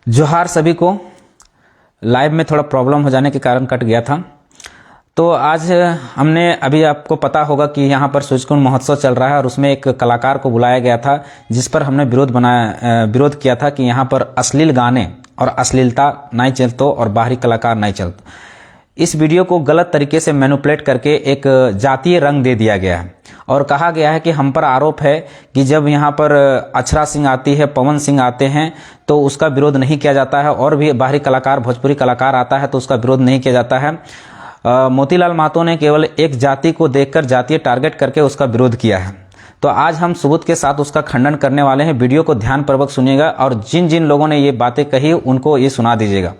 जोहार सभी को। लाइव में थोड़ा प्रॉब्लम हो जाने के कारण कट गया था। तो आज हमने अभी आपको पता होगा कि यहाँ पर सूर्यकुंड महोत्सव चल रहा है और उसमें एक कलाकार को बुलाया गया था, जिस पर हमने विरोध किया था कि यहाँ पर अश्लील गाने और अश्लीलता नहीं चलतो और बाहरी कलाकार नहीं चलतो। इस वीडियो को गलत तरीके से मैनिपुलेट करके एक जातीय रंग दे दिया गया है और कहा गया है कि हम पर आरोप है कि जब यहाँ पर अक्षरा सिंह आती है, पवन सिंह आते हैं तो उसका विरोध नहीं किया जाता है, और भी बाहरी कलाकार भोजपुरी कलाकार आता है तो उसका विरोध नहीं किया जाता है। मोतीलाल महतो ने केवल एक जाति को देखकर जातीय टारगेट करके उसका विरोध किया है। तो आज हम सबूत के साथ उसका खंडन करने वाले हैं। वीडियो को ध्यानपूर्वक सुनिएगा और जिन जिन लोगों ने ये बातें कही उनको ये सुना दीजिएगा।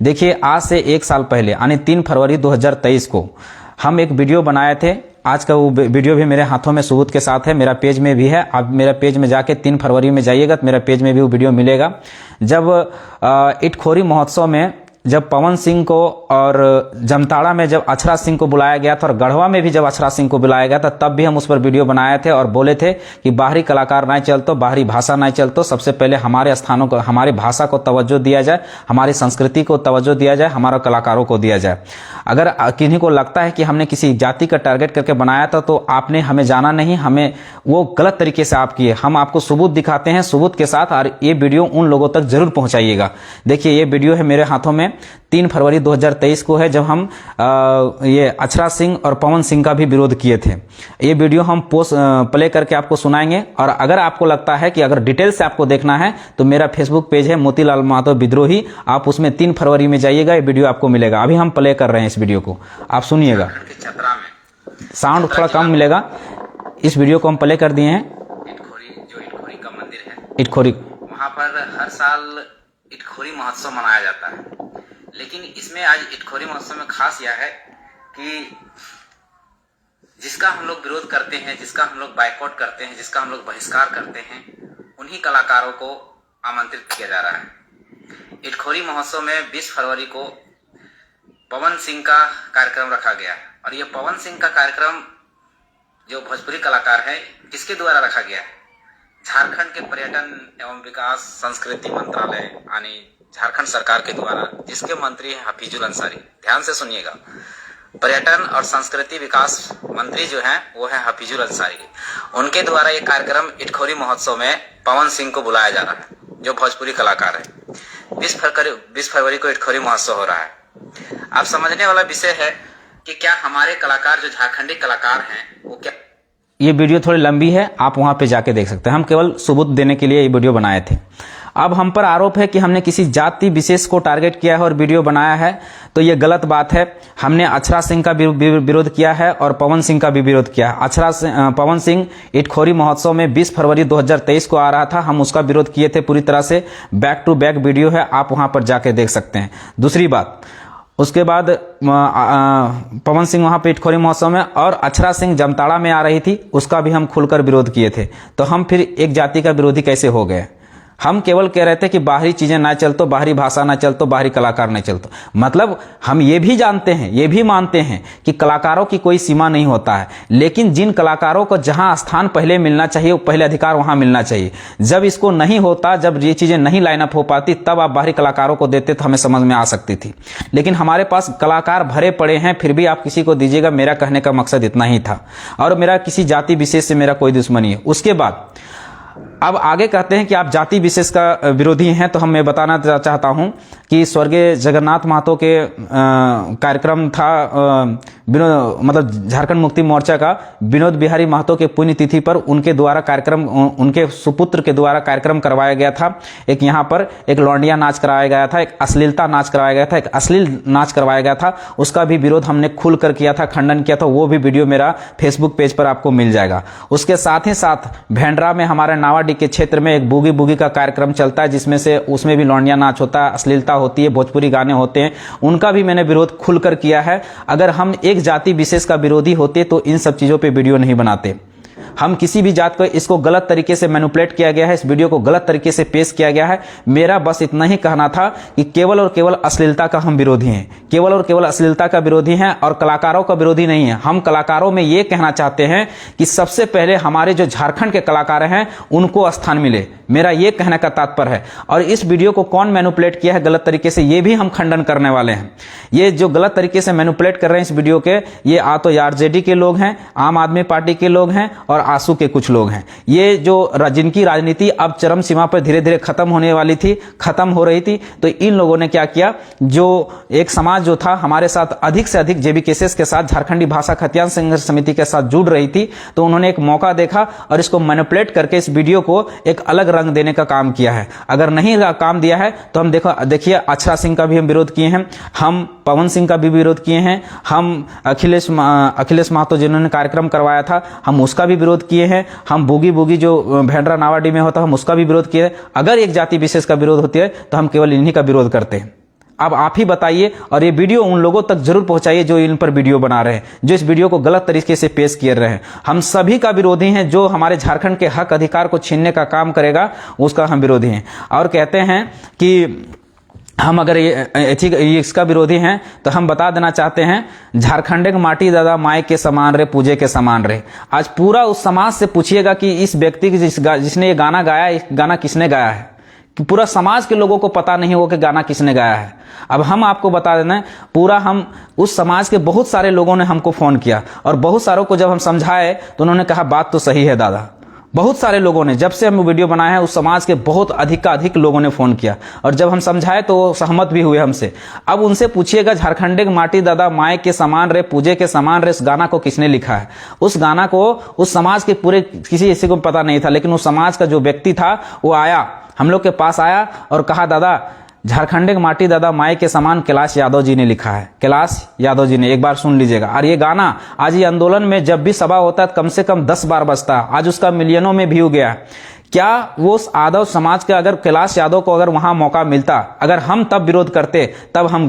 देखिए, आज से एक साल पहले यानी 3 फरवरी 2023 को हम एक वीडियो बनाए थे। आज का वो वीडियो भी मेरे हाथों में सबूत के साथ है, मेरा पेज में भी है। आप मेरा पेज में जाके 3 फरवरी में जाइएगा तो मेरा पेज में भी वो वीडियो मिलेगा। जब इटखोरी महोत्सव में जब पवन सिंह को और जामताड़ा में जब अक्षरा सिंह को बुलाया गया था और गढ़वा में भी जब अक्षरा सिंह को बुलाया गया था, तब भी हम उस पर वीडियो बनाए थे और बोले थे कि बाहरी कलाकार नहीं चलतो, बाहरी भाषा नहीं चलतो। सबसे पहले हमारे स्थानों को, हमारी भाषा को तवज्जो दिया जाए, हमारी संस्कृति को तवज्जो दिया जाए, हमारे कलाकारों को दिया जाए। अगर किन्हीं को लगता है कि हमने किसी जाति का टारगेट करके बनाया था तो आपने हमें जाना नहीं, हमें वो गलत तरीके से आप किए। हम आपको सबूत दिखाते हैं सबूत के साथ, और ये वीडियो उन लोगों तक जरूर पहुंचाइएगा। देखिए, ये वीडियो है मेरे हाथों में, 3 फरवरी 2023 को है, जब हम ये अक्षरा सिंह और पवन सिंह का भी विरोध किए थे। ये वीडियो हम प्ले करके आपको सुनाएंगे। और अगर आपको लगता है कि अगर डिटेल से आपको देखना है तो मेरा फेसबुक पेज है मोतीलाल महतो विद्रोही, आप उसमें 3 फरवरी में जाइएगा, ये वीडियो आपको मिलेगा। अभी हम प्ले कर रहे हैं इस वीडियो को, आप सुनिएगा। साउंड थोड़ा कम मिलेगा। इस वीडियो को हम प्ले कर दिए हैं। इटखोरी का मंदिर है, इटखोरी, वहाँ पर हर साल इटखोरी महोत्सव मनाया जाता है। लेकिन इसमें आज इटखोरी महोत्सव में खास यह है कि जिसका हम लोग विरोध करते हैं, जिसका हम लोग बायकॉट करते हैं, जिसका हम लोग बहिष्कार करते हैं, उन्हीं कलाकारों को आमंत्रित किया जा रहा है। इटखोरी महोत्सव में 20 फरवरी को पवन सिंह का कार्यक्रम रखा गया है और ये पवन सिंह का कार्यक्रम जो भोजपुरी कलाकार है, किसके द्वारा रखा गया है? झारखंड के पर्यटन एवं विकास संस्कृति मंत्रालय यानी झारखंड सरकार के द्वारा, जिसके मंत्री हैं हफीजुल अंसारी। ध्यान से सुनिएगा, पर्यटन और संस्कृति विकास मंत्री जो हैं वो है हफीजुल अंसारी। उनके द्वारा ये कार्यक्रम इटखोरी महोत्सव में पवन सिंह को बुलाया जा रहा है, जो भोजपुरी कलाकार है। 20 फरवरी को इटखोरी महोत्सव हो रहा है। आप समझने वाला विषय है कि क्या हमारे कलाकार जो झारखंडी कलाकार हैं वो क्या। ये वीडियो थोड़ी लंबी है, आप वहां पे जाके देख सकते हैं। हम केवल सबूत देने के लिए ये वीडियो बनाए थे। अब हम पर आरोप है कि हमने किसी जाति विशेष को टारगेट किया है और वीडियो बनाया है, तो ये गलत बात है। हमने अक्षरा सिंह का विरोध किया है और पवन सिंह का भी विरोध किया है। पवन सिंह इटखोरी महोत्सव में 20 फरवरी 2023 को आ रहा था, हम उसका विरोध किए थे पूरी तरह से। बैक टू बैक वीडियो है, आप वहां पर जाके देख सकते हैं। दूसरी बात, उसके बाद पवन सिंह वहां पे इटखोरी महोत्सव में और अक्षरा सिंह जामताड़ा में आ रही थी, उसका भी हम खुलकर विरोध किए थे। तो हम फिर एक जाति का विरोधी कैसे हो गए? हम केवल कह रहे थे कि बाहरी चीजें ना चलतो, बाहरी भाषा ना चलतो, बाहरी कलाकार ना चलतो। मतलब हम ये भी जानते हैं, ये भी मानते हैं कि कलाकारों की कोई सीमा नहीं होता है, लेकिन जिन कलाकारों को जहां स्थान पहले मिलना चाहिए, वो पहले अधिकार वहां मिलना चाहिए। जब इसको नहीं होता, जब ये चीजें नहीं लाइन अप हो पाती, तब आप बाहरी कलाकारों को देते तो हमें समझ में आ सकती थी। लेकिन हमारे पास कलाकार भरे पड़े हैं, फिर भी आप किसी को दीजिएगा। मेरा कहने का मकसद इतना ही था, और मेरा किसी जाति विशेष से मेरा कोई दुश्मनी है। उसके बाद अब आगे कहते हैं कि आप जाति विशेष का विरोधी हैं, तो मैं बताना चाहता हूं कि स्वर्गीय जगन्नाथ महतो के कार्यक्रम था, मतलब झारखंड मुक्ति मोर्चा का विनोद बिहारी महतो के पुण्यतिथि पर उनके द्वारा कार्यक्रम, उनके सुपुत्र के द्वारा कार्यक्रम करवाया गया था। एक यहाँ पर एक लौंडिया नाच कराया गया था, एक अश्लीलता नाच कराया गया था, एक अश्लील नाच करवाया गया था। उसका भी विरोध हमने खुलकर किया था, खंडन किया था। वो भी वीडियो मेरा फेसबुक पेज पर आपको मिल जाएगा। उसके साथ ही साथ भेंडरा में, हमारे नावाडी के क्षेत्र में एक बूगी बूगी का कार्यक्रम चलता है, जिसमें से उसमें भी लौंडिया नाच होता है, अश्लीलता होती है, भोजपुरी गाने होते हैं। उनका भी मैंने विरोध खुलकर किया है। अगर हम एक जाति विशेष का विरोधी होते तो इन सब चीजों पे वीडियो नहीं बनाते। हम किसी भी जात को इसको गलत तरीके से मैनिपुलेट किया गया है, इस वीडियो को गलत तरीके से पेश किया गया है। मेरा बस इतना ही कहना था कि केवल और केवल अश्लीलता का हम विरोधी हैं, केवल और केवल अश्लीलता का विरोधी हैं और कलाकारों का विरोधी नहीं है। हम कलाकारों में ये कहना चाहते हैं कि सबसे पहले हमारे जो झारखंड के कलाकार हैं उनको स्थान मिले, मेरा ये कहने का तात्पर्य है। और इस वीडियो को कौन मैनिपुलेट किया है गलत तरीके से, ये भी हम खंडन करने वाले हैं। ये जो गलत तरीके से मैनिपुलेट कर रहे हैं इस वीडियो के, ये तो आरजेडी के लोग हैं, आम आदमी पार्टी के लोग हैं और आंसू के कुछ लोग हैं। ये जो जिनकी राजनीति अब चरम सीमा पर धीरे धीरे खत्म होने वाली थी, खत्म हो रही थी, तो इन लोगों ने क्या किया, जो एक समाज जो था हमारे साथ अधिक से अधिक जेबी केसेस के साथ, झारखंडी भाषा खतियान संघर्ष समिति के साथ जुड़ रही थी, तो उन्होंने एक मौका देखा और इसको मैनिपुलेट करके इस वीडियो को एक अलग रंग देने का काम किया है। अगर नहीं काम दिया है तो हम देखिए अक्षरा सिंह का भी हम विरोध किए हैं, हम पवन सिंह का भी विरोध किए हैं, हम अखिलेश महतो जिन्होंने कार्यक्रम करवाया था हम उसका भी विरोध किए हैं, हम बूगी बूगी जो भेंडरा नावाडी में होता हम उसका भी विरोध किए। अगर एक जाति विशेष का विरोध होती है तो हम केवल इन्हीं का विरोध करते हैं। अब आप ही बताइए और ये वीडियो उन लोगों तक जरूर पहुंचाइए जो इन पर वीडियो बना रहे हैं, जो इस वीडियो को गलत तरीके से पेश किए रहे हैं। हम सभी का विरोधी हैं, जो हमारे झारखंड के हक अधिकार को छीनने का काम करेगा उसका हम विरोधी हैं। और कहते हैं कि हम अगर इसका विरोधी हैं तो हम बता देना चाहते हैं, झारखंड के माटी दादा माई के समान रहे, पूजे के समान रहे। आज पूरा उस समाज से पूछिएगा कि इस व्यक्ति जिसने ये गाना गाया, ये गाना किसने गाया है, कि पूरा समाज के लोगों को पता नहीं हो कि गाना किसने गाया है। अब हम आपको बता देना, पूरा हम उस समाज के बहुत सारे लोगों ने हमको फोन किया और बहुत सारों को जब हम समझाए तो उन्होंने कहा बात तो सही है दादा। बहुत सारे लोगों ने, जब से हम वीडियो बनाए हैं उस समाज के बहुत अधिक लोगों ने फोन किया और जब हम समझाए तो सहमत भी हुए हमसे। अब उनसे पूछिएगा झारखंड के माटी दादा माए के समान रहे, पूजे के समान रहे, इस गाना को किसने लिखा है। उस गाना को उस समाज के पूरे किसी को पता नहीं था, लेकिन उस समाज का जो व्यक्ति था वो आया, हम लोग के पास आया और कहा दादा झारखंड के माटी दादा माए के समान कैलाश यादव जी ने लिखा है, कैलाश यादव जी ने, एक बार सुन लीजिएगा। और ये गाना आज ये आंदोलन में जब भी सभा होता है कम से कम 10 बार बजता है, आज उसका मिलियनों में व्यू गया। क्या वो यादव समाज के, अगर कैलाश यादव को अगर वहां मौका मिलता, अगर हम तब विरोध करते तब हम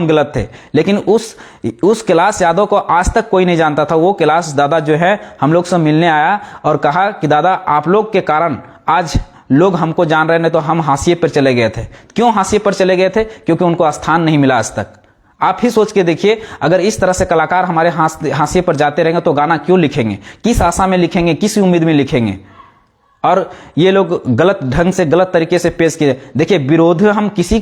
गलत थे, लेकिन उस कैलाश यादव को आज तक कोई नहीं जानता था। वो कैलाश दादा जो है हम लोग से मिलने आया और कहा कि दादा आप लोग के कारण आज लोग हमको जान रहे, नहीं तो हम हाशिए पर चले गए थे। क्यों हाशिए पर चले गए थे? क्योंकि उनको स्थान नहीं मिला आज तक। आप ही सोच के देखिए, अगर इस तरह से कलाकार हमारे हाशिए पर जाते रहेंगे तो गाना क्यों लिखेंगे, किस आशा में लिखेंगे, किस उम्मीद में लिखेंगे। और ये लोग गलत ढंग से गलत तरीके से पेश किए। देखिए विरोध हम किसी,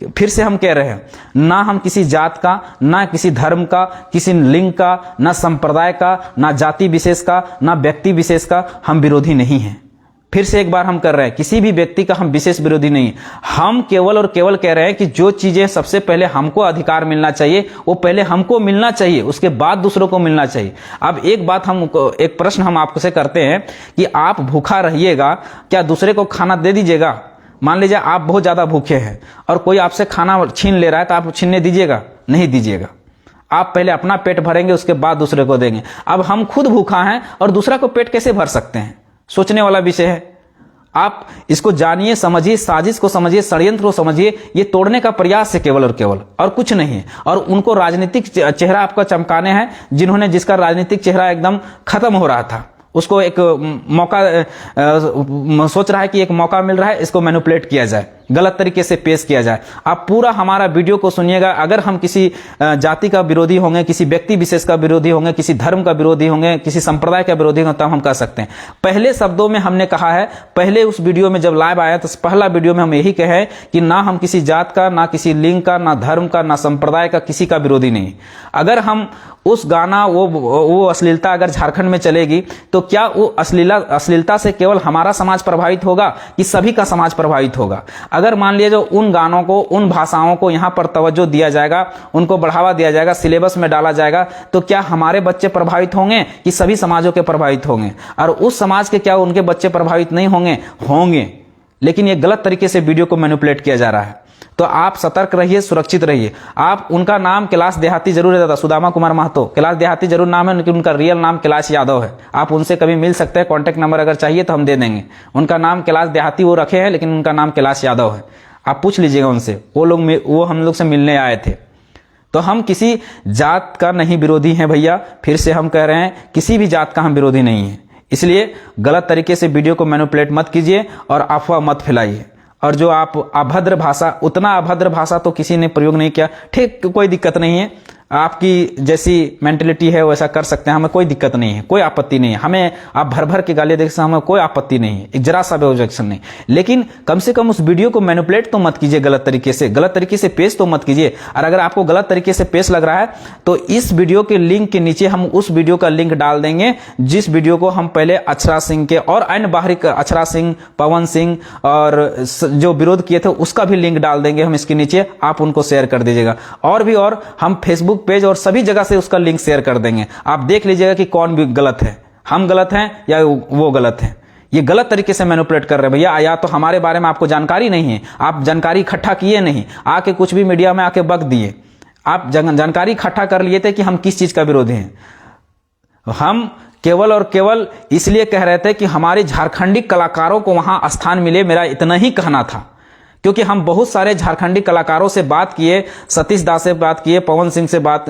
फिर से हम कह रहे हैं, ना हम किसी जात का, ना किसी धर्म का, किसी लिंग का, ना संप्रदाय का, ना जाति विशेष का, ना व्यक्ति विशेष का हम विरोधी नहीं हैं। फिर से एक बार हम कर रहे हैं, किसी भी व्यक्ति का हम विशेष विरोधी नहीं। हम केवल और केवल कह रहे हैं कि जो चीजें सबसे पहले हमको अधिकार मिलना चाहिए वो पहले हमको मिलना चाहिए, उसके बाद दूसरों को मिलना चाहिए। अब एक बात एक प्रश्न हम आपसे करते हैं कि आप भूखा रहिएगा, क्या दूसरे को खाना दे दीजिएगा? मान लीजिए आप बहुत ज्यादा भूखे हैं और कोई आपसे खाना छीन ले रहा है तो आप छीनने दीजिएगा? नहीं दीजिएगा। आप पहले अपना पेट भरेंगे, उसके बाद दूसरे को देंगे। अब हम खुद भूखा हैं और दूसरा को पेट कैसे भर सकते हैं? सोचने वाला विषय है। आप इसको जानिए, समझिए, साजिश को समझिए, षड्यंत्र को समझिए। ये तोड़ने का प्रयास है केवल और कुछ नहीं है। और उनको राजनीतिक चेहरा आपका चमकाने हैं, जिसका राजनीतिक चेहरा एकदम खत्म हो रहा था, उसको एक मौका सोच रहा है कि एक मौका मिल रहा है, इसको मैनिपुलेट किया जाए, गलत तरीके से पेश किया जाए। आप पूरा हमारा वीडियो को सुनिएगा। अगर हम किसी जाति का विरोधी होंगे, किसी व्यक्ति विशेष का विरोधी होंगे, किसी धर्म का विरोधी होंगे, किसी संप्रदाय का विरोधी होंगे, तब हम कह सकते हैं। पहले शब्दों में हमने कहा है, पहले उस वीडियो में जब लाइव आया तो पहला वीडियो में हम यही कहे कि ना हम किसी जात का, ना किसी लिंग का, ना धर्म का, ना संप्रदाय का, किसी का विरोधी नहीं। अगर हम उस गाना वो अश्लीलता अगर झारखंड में चलेगी तो क्या वो अश्लीलता से केवल हमारा समाज प्रभावित होगा कि सभी का समाज प्रभावित होगा? अगर मान लीजिए जो उन गानों को, उन भाषाओं को यहाँ पर तवज्जो दिया जाएगा, उनको बढ़ावा दिया जाएगा, सिलेबस में डाला जाएगा, तो क्या हमारे बच्चे प्रभावित होंगे कि सभी समाजों के प्रभावित होंगे? और उस समाज के क्या उनके बच्चे प्रभावित नहीं होंगे। लेकिन ये गलत तरीके से वीडियो को मैनिपुलेट किया जा रहा है। तो आप सतर्क रहिए, सुरक्षित रहिए। आप, उनका नाम कैलाश देहाती जरूर है दादा, सुदामा कुमार महतो, कैलाश देहाती जरूर नाम है, लेकिन उनका रियल नाम कैलाश यादव है। आप उनसे कभी मिल सकते हैं, कॉन्टैक्ट नंबर अगर चाहिए तो हम दे देंगे। उनका नाम कैलाश देहाती वो रखे हैं, लेकिन उनका नाम कैलाश यादव है। आप पूछ लीजिएगा उनसे, वो हम लोग से मिलने आए थे। तो हम किसी जात का नहीं विरोधी हैं भैया, फिर से हम कह रहे हैं किसी भी जात का हम विरोधी नहीं है। इसलिए गलत तरीके से वीडियो को मैनिपुलेट मत कीजिए और अफवाह मत फैलाइए। और जो आप अभद्र भाषा, उतना अभद्र भाषा तो किसी ने प्रयोग नहीं किया, ठीक, कोई दिक्कत नहीं है, आपकी जैसी मेंटेलिटी है वैसा कर सकते हैं, हमें कोई दिक्कत नहीं है, कोई आपत्ति नहीं है। हमें आप भर भर के गाली देख सकते हैं, हमें कोई आपत्ति नहीं है, एक जरा सा भी ऑब्जेक्शन नहीं। लेकिन कम से कम उस वीडियो को मैनिपुलेट तो मत कीजिए गलत तरीके से, गलत तरीके से पेश तो मत कीजिए। और अगर आपको गलत तरीके से पेश लग रहा है तो इस वीडियो के लिंक के नीचे हम उस वीडियो का लिंक डाल देंगे, जिस वीडियो को हम पहले अक्षरा सिंह के और अन्य बाहरी, अक्षरा सिंह, पवन सिंह और जो विरोध किए थे उसका भी लिंक डाल देंगे हम इसके नीचे, आप उनको शेयर कर दीजिएगा। और भी और हम फेसबुक पेज और सभी जगह से उसका लिंक शेयर कर देंगे, आप देख लीजिएगा कि कौन भी गलत है, हम गलत हैं या वो गलत है। ये गलत तरीके से मैनिपुलेट कर रहे हैं भैया, या तो हमारे बारे में आपको जानकारी नहीं है, आप जानकारी इकट्ठा किए नहीं, आके कुछ भी मीडिया में आके बक दिए, आप जानकारी इकट्ठा कर लिए थे कि हम किस चीज का विरोधी हैं। हम केवल और केवल इसलिए कह रहे थे कि हमारे झारखंडी कलाकारों को वहां स्थान मिले, मेरा इतना ही कहना था। क्योंकि हम बहुत सारे झारखंडी कलाकारों से बात किए, सतीश दास से बात किए, पवन सिंह से बात,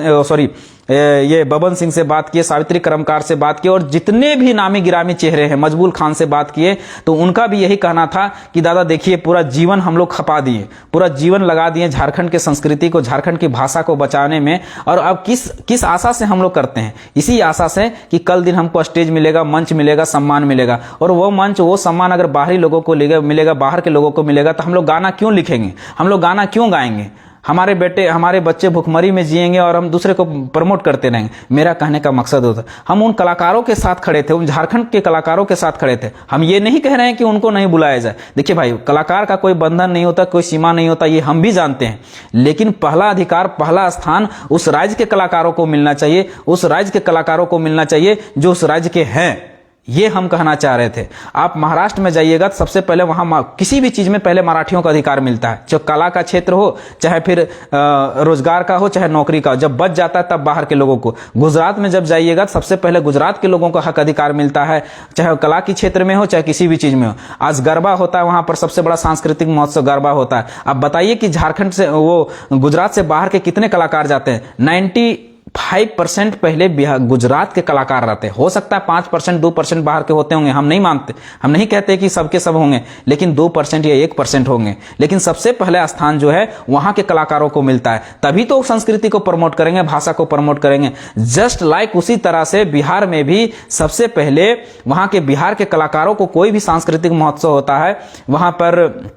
ये बबन सिंह से बात किए, सावित्री कर्मकार से बात किए, और जितने भी नामी गिरामी चेहरे हैं, मजबूल खान से बात किए, तो उनका भी यही कहना था कि दादा देखिए पूरा जीवन हम लोग खपा दिए, पूरा जीवन लगा दिए झारखंड के संस्कृति को, झारखंड की भाषा को बचाने में। और अब किस आशा से हम लोग करते हैं? इसी आशा से कि कल दिन हमको स्टेज मिलेगा, मंच मिलेगा, सम्मान मिलेगा। और वो मंच, वो सम्मान अगर बाहरी लोगों को मिलेगा, बाहर के लोगों को मिलेगा, तो हम लोग गाना क्यों लिखेंगे, हम लोग गाना क्यों गाएंगे? हमारे बेटे, हमारे बच्चे भुखमरी में जिएंगे और हम दूसरे को प्रमोट करते रहेंगे। मेरा कहने का मकसद होता, हम उन कलाकारों के साथ खड़े थे, उन झारखंड के कलाकारों के साथ खड़े थे। हम ये नहीं कह रहे हैं कि उनको नहीं बुलाया जाए। देखिए भाई, कलाकार का कोई बंधन नहीं होता, कोई सीमा नहीं होता, ये हम भी जानते हैं। लेकिन पहला अधिकार, पहला स्थान उस राज्य के कलाकारों को मिलना चाहिए, उस राज्य के कलाकारों को मिलना चाहिए जो उस राज्य के हैं। ये हम कहना चाह रहे थे। आप महाराष्ट्र में जाइएगा तो सबसे पहले वहां किसी भी चीज में पहले मराठियों का अधिकार मिलता है, चाहे कला का क्षेत्र हो, चाहे फिर रोजगार का हो, चाहे नौकरी का हो। जब बच जाता है तब बाहर के लोगों को। गुजरात में जब जाइएगा तो सबसे पहले गुजरात के लोगों को हक अधिकार मिलता है, चाहे कला के क्षेत्र में हो, चाहे किसी भी चीज में हो। आज गरबा होता है, वहां पर सबसे बड़ा सांस्कृतिक महोत्सव गरबा होता है। अब बताइए कि झारखंड से, वो गुजरात से बाहर के कितने कलाकार जाते हैं? 95% पहले गुजरात के कलाकार रहते हैं। हो सकता है 5% 2% बाहर के होते होंगे, हम नहीं मानते, हम नहीं कहते कि सबके सब होंगे, लेकिन 2% या 1% होंगे। लेकिन सबसे पहले स्थान जो है वहां के कलाकारों को मिलता है, तभी तो संस्कृति को प्रमोट करेंगे, भाषा को प्रमोट करेंगे। जस्ट लाइक उसी तरह से बिहार में भी सबसे पहले वहां के बिहार के कलाकारों को, कोई भी सांस्कृतिक महोत्सव होता है वहां पर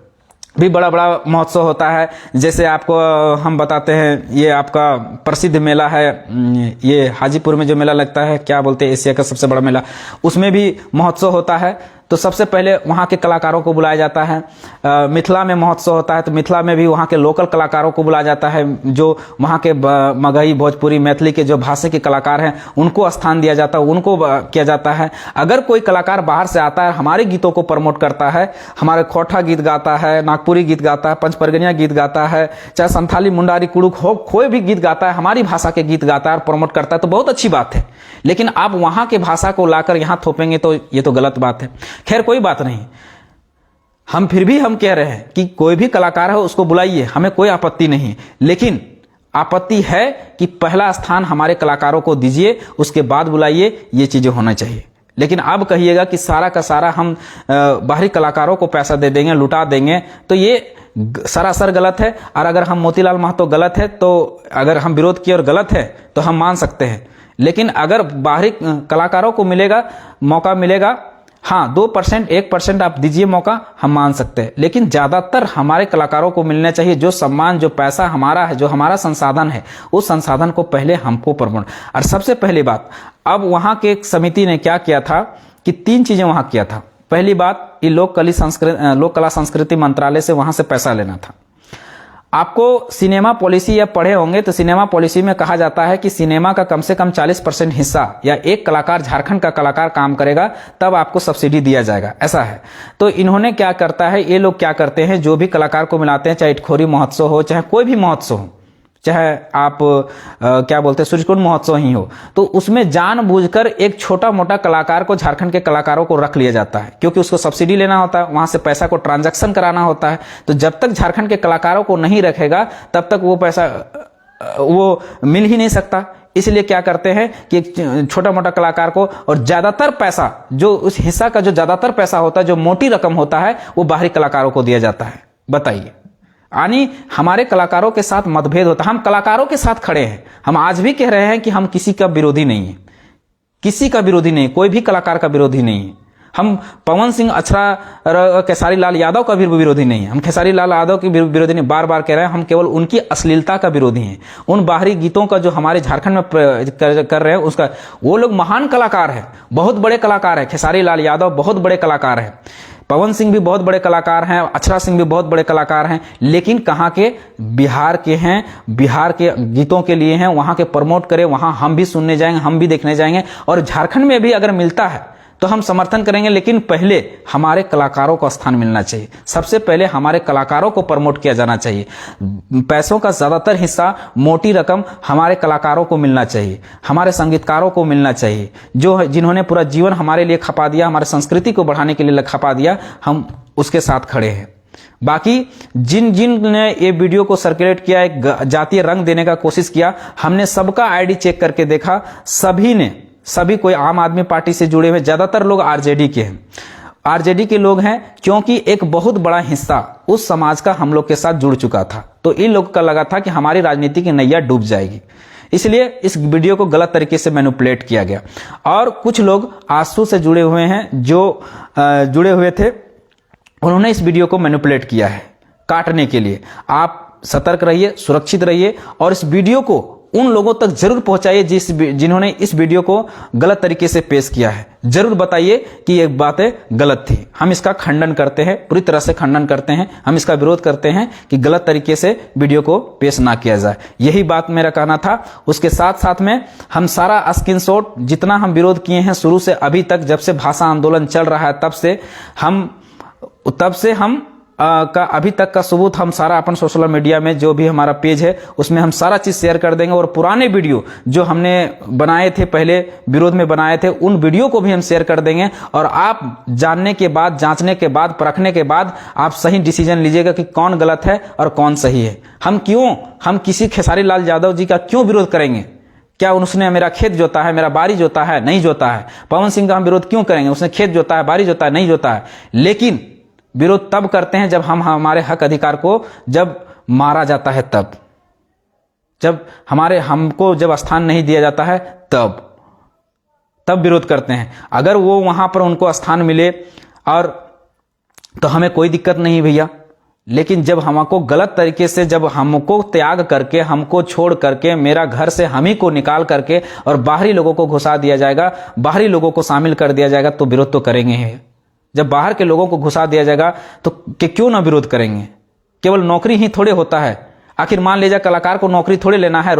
भी बड़ा बड़ा महोत्सव होता है। जैसे आपको हम बताते हैं, ये आपका प्रसिद्ध मेला है, ये हाजीपुर में जो मेला लगता है, क्या बोलते हैं, एशिया का सबसे बड़ा मेला, उसमें भी महोत्सव होता है। तो सबसे पहले वहाँ के कलाकारों को बुलाया जाता है। मिथिला में महोत्सव होता है तो मिथिला में भी वहाँ के लोकल कलाकारों को बुलाया जाता है, जो वहाँ के मगही, भोजपुरी, मैथिली के जो भाषा के कलाकार हैं उनको स्थान दिया जाता है, उनको किया जाता है। अगर कोई कलाकार बाहर से आता है, हमारे गीतों को प्रमोट करता है, हमारे खोटा गीत गाता है, नागपुरी गीत गाता है, पंचपरगनिया गीत गाता है, चाहे संथाली, मुंडारी, कुड़ुक हो, कोई भी गीत गाता है, हमारी भाषा के गीत गाता है और प्रमोट करता है, तो बहुत अच्छी बात है। लेकिन आप वहाँ के भाषा को लाकर यहाँ थोपेंगे तो ये तो गलत बात है। खैर, कोई बात नहीं, हम फिर भी हम कह रहे हैं कि कोई भी कलाकार है उसको बुलाइए, हमें कोई आपत्ति नहीं। लेकिन आपत्ति है कि पहला स्थान हमारे कलाकारों को दीजिए, उसके बाद बुलाइए, ये चीजें होना चाहिए। लेकिन अब कहिएगा कि सारा का सारा हम बाहरी कलाकारों को पैसा दे देंगे, लुटा देंगे, तो ये सरासर गलत है। और अगर हम मोतीलाल महतो गलत है, तो अगर हम विरोध किए और गलत है तो हम मान सकते हैं। लेकिन अगर बाहरी कलाकारों को मिलेगा, मौका मिलेगा, हाँ 2% 1% आप दीजिए मौका, हम मान सकते हैं। लेकिन ज्यादातर हमारे कलाकारों को मिलना चाहिए, जो सम्मान, जो पैसा हमारा है, जो हमारा संसाधन है, उस संसाधन को पहले हमको प्रमोट। और सबसे पहली बात, अब वहां के एक समिति ने क्या किया था कि 3 चीजें वहां किया था। पहली बात, ये लोक कला संस्कृति मंत्रालय से वहां से पैसा लेना था। आपको सिनेमा पॉलिसी या पढ़े होंगे तो सिनेमा पॉलिसी में कहा जाता है कि सिनेमा का कम से कम 40% हिस्सा, या एक कलाकार, झारखंड का कलाकार काम करेगा तब आपको सब्सिडी दिया जाएगा, ऐसा है। तो इन्होंने क्या करता है, ये लोग क्या करते हैं, जो भी कलाकार को मिलाते हैं, चाहे इटखोरी महोत्सव हो, चाहे कोई भी महोत्सव हो, चाहे आप क्या बोलते हैं सूर्यकुंड महोत्सव ही हो, तो उसमें जानबूझकर एक छोटा मोटा कलाकार को, झारखंड के कलाकारों को रख लिया जाता है, क्योंकि उसको सब्सिडी लेना होता है, वहां से पैसा को ट्रांजैक्शन कराना होता है। तो जब तक झारखंड के कलाकारों को नहीं रखेगा तब तक वो पैसा वो मिल ही नहीं सकता। इसलिए क्या करते हैं कि एक छोटा मोटा कलाकार को, और ज्यादातर पैसा जो उस हिस्सा का जो ज्यादातर पैसा होता है, जो मोटी रकम होता है, वो बाहरी कलाकारों को दिया जाता है। बताइए, यानी हमारे कलाकारों के साथ मतभेद होता है। हम कलाकारों के साथ खड़े हैं। हम आज भी कह रहे हैं कि हम किसी का विरोधी नहीं है, किसी का विरोधी नहीं, कोई भी कलाकार का विरोधी नहीं है। हम पवन सिंह अछरा, खेसारी लाल यादव का भी विरोधी नहीं है। हम खेसारी लाल यादव के विरोधी नहीं, बार बार कह रहे हैं। हम केवल उनकी अश्लीलता का विरोधी हैं। उन बाहरी गीतों का जो हमारे झारखंड में कर रहे हैं उसका, वो लोग महान कलाकार हैं, बहुत बड़े कलाकार हैं। खेसारी लाल यादव बहुत बड़े कलाकार हैं, पवन सिंह भी बहुत बड़े कलाकार हैं, अक्षरा सिंह भी बहुत बड़े कलाकार हैं, लेकिन कहाँ के? बिहार के हैं। बिहार के गीतों के लिए हैं, वहां के प्रमोट करें, वहां हम भी सुनने जाएंगे, हम भी देखने जाएंगे। और झारखंड में भी अगर मिलता है तो हम समर्थन करेंगे, लेकिन पहले हमारे कलाकारों को स्थान मिलना चाहिए। सबसे पहले हमारे कलाकारों को प्रमोट किया जाना चाहिए। पैसों का ज्यादातर हिस्सा, मोटी रकम हमारे कलाकारों को मिलना चाहिए, हमारे संगीतकारों को मिलना चाहिए, जो जिन्होंने पूरा जीवन हमारे लिए खपा दिया, हमारे संस्कृति को बढ़ाने के लिए खपा दिया। हम उसके साथ खड़े हैं। बाकी जिन ने ये वीडियो को सर्कुलेट किया, एक जातीय रंग देने का कोशिश किया, हमने सबका आईडी चेक करके देखा, सभी कोई आम आदमी पार्टी से जुड़े हुए, ज्यादातर लोग आरजेडी के हैं। आरजेडी के लोग हैं, क्योंकि एक बहुत बड़ा हिस्सा उस समाज का हम लोग के साथ जुड़ चुका था। तो इन लोग का लगा था कि हमारी राजनीति की नैया डूब जाएगी, इसलिए इस वीडियो को गलत तरीके से मैनिपुलेट किया गया। और कुछ लोग आंसू से जुड़े हुए हैं, जो जुड़े हुए थे, उन्होंने इस वीडियो को मैनिपुलेट किया है काटने के लिए। आप सतर्क रहिए, सुरक्षित रहिए, और इस वीडियो को उन लोगों तक जरूर पहुंचाइए जिन्होंने इस वीडियो को गलत तरीके से पेश किया है। जरूर बताइए कि ये बातें गलत थी। हम इसका खंडन करते हैं, पूरी तरह से खंडन करते हैं। हम इसका विरोध करते हैं कि गलत तरीके से वीडियो को पेश ना किया जाए। यही बात मेरा कहना था। उसके साथ साथ में हम सारा स्क्रीनशॉट, जितना हम विरोध किए हैं शुरू से अभी तक, जब से भाषा आंदोलन चल रहा है तब से हम का अभी तक का सबूत हम सारा अपन सोशल मीडिया में, जो भी हमारा पेज है उसमें हम सारा चीज शेयर कर देंगे। और पुराने वीडियो जो हमने बनाए थे, पहले विरोध में बनाए थे, उन वीडियो को भी हम शेयर कर देंगे। और आप जानने के बाद, जांचने के बाद, परखने के बाद आप सही डिसीजन लीजिएगा कि कौन गलत है और कौन सही है। हम किसी खेसारी लाल यादव जी का क्यों विरोध करेंगे? क्या उसने मेरा खेत जोता है, मेरा बारी जोता है? नहीं जोता है। पवन सिंह का हम विरोध क्यों करेंगे? उसने खेत जोता है, बारी जोता है? नहीं जोता है। लेकिन विरोध तब करते हैं जब हमारे हक अधिकार को जब मारा जाता है, जब हमको जब स्थान नहीं दिया जाता है, तब विरोध करते हैं। अगर वो वहां पर उनको स्थान मिले और तो हमें कोई दिक्कत नहीं भैया। लेकिन जब हमको गलत तरीके से, जब हमको त्याग करके, हमको छोड़ करके, मेरा घर से हम ही को निकाल करके और बाहरी लोगों को घुसा दिया जाएगा, बाहरी लोगों को शामिल कर दिया जाएगा, तो विरोध तो करेंगे ही। जब बाहर के लोगों को घुसा दिया जाएगा तो क्यों ना विरोध करेंगे? केवल नौकरी ही थोड़े होता है। आखिर मान लीजिए कलाकार को नौकरी थोड़ी लेना है,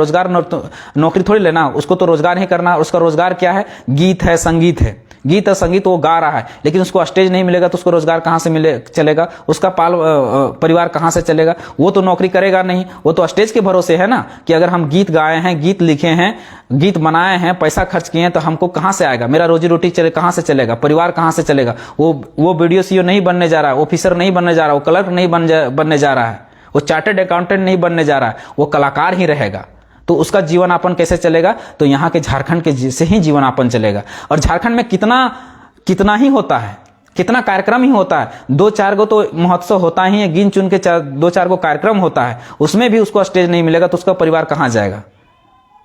नौकरी थोड़ी लेना, उसको तो रोजगार ही करना है। उसका रोजगार क्या है? गीत है, संगीत है। गीत और संगीत वो गा रहा है, लेकिन उसको स्टेज नहीं मिलेगा तो उसको रोजगार कहां से चलेगा? उसका परिवार कहां से चलेगा? वो तो नौकरी करेगा नहीं, वो तो स्टेज के भरोसे है ना, कि अगर हम गीत गाए हैं, गीत लिखे हैं, गीत बनाए हैं, पैसा खर्च किए हैं, तो हमको कहां से आएगा? मेरा रोजी रोटी कहां से चलेगा? परिवार कहां से चलेगा? वो वीडियो सीईओ नहीं बनने जा रहा है, ऑफिसर नहीं बनने जा रहा, वो क्लर्क नहीं बनने जा रहा है, वो चार्टर्ड अकाउंटेंट नहीं बनने जा रहा है, वो कलाकार ही रहेगा। तो उसका जीवन यापन कैसे चलेगा? तो यहाँ के झारखंड के से ही जीवन यापन चलेगा। और झारखंड में कितना ही होता है, कितना कार्यक्रम ही होता है। 2-4 गो तो महोत्सव होता ही है, गिन चुन के 2-4 गो कार्यक्रम होता है, उसमें भी उसको स्टेज नहीं मिलेगा तो उसका परिवार कहां जाएगा?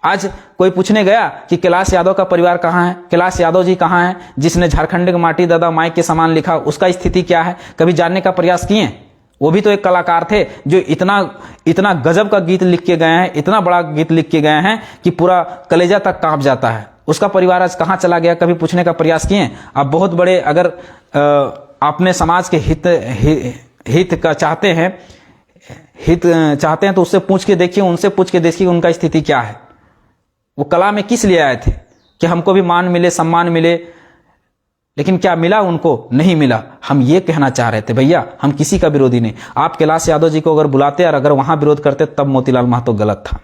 आज कोई पूछने गया कि कैलाश यादव का परिवार कहां है, कैलाश यादव जी कहां है, जिसने झारखंड के माटी दादा माई के समान लिखा, उसका स्थिति क्या है? कभी जानने का प्रयास किए? वो भी तो एक कलाकार थे, जो इतना गजब का गीत लिख के गए हैं, इतना बड़ा गीत लिख के गए हैं कि पूरा कलेजा तक कांप जाता है। उसका परिवार आज कहां चला गया? कभी पूछने का प्रयास किए? आप बहुत बड़े, अगर अपने समाज के हित का चाहते हैं तो उससे पूछ के देखिए, उनसे पूछ के देखिए उनका स्थिति क्या है। वो कला में किस लिए आए थे? कि हमको भी मान मिले, सम्मान मिले, लेकिन क्या मिला? उनको नहीं मिला। हम ये कहना चाह रहे थे भैया, हम किसी का विरोधी नहीं। आप कैलाश यादव जी को अगर बुलाते और अगर वहां विरोध करते, तब मोतीलाल महतो गलत था।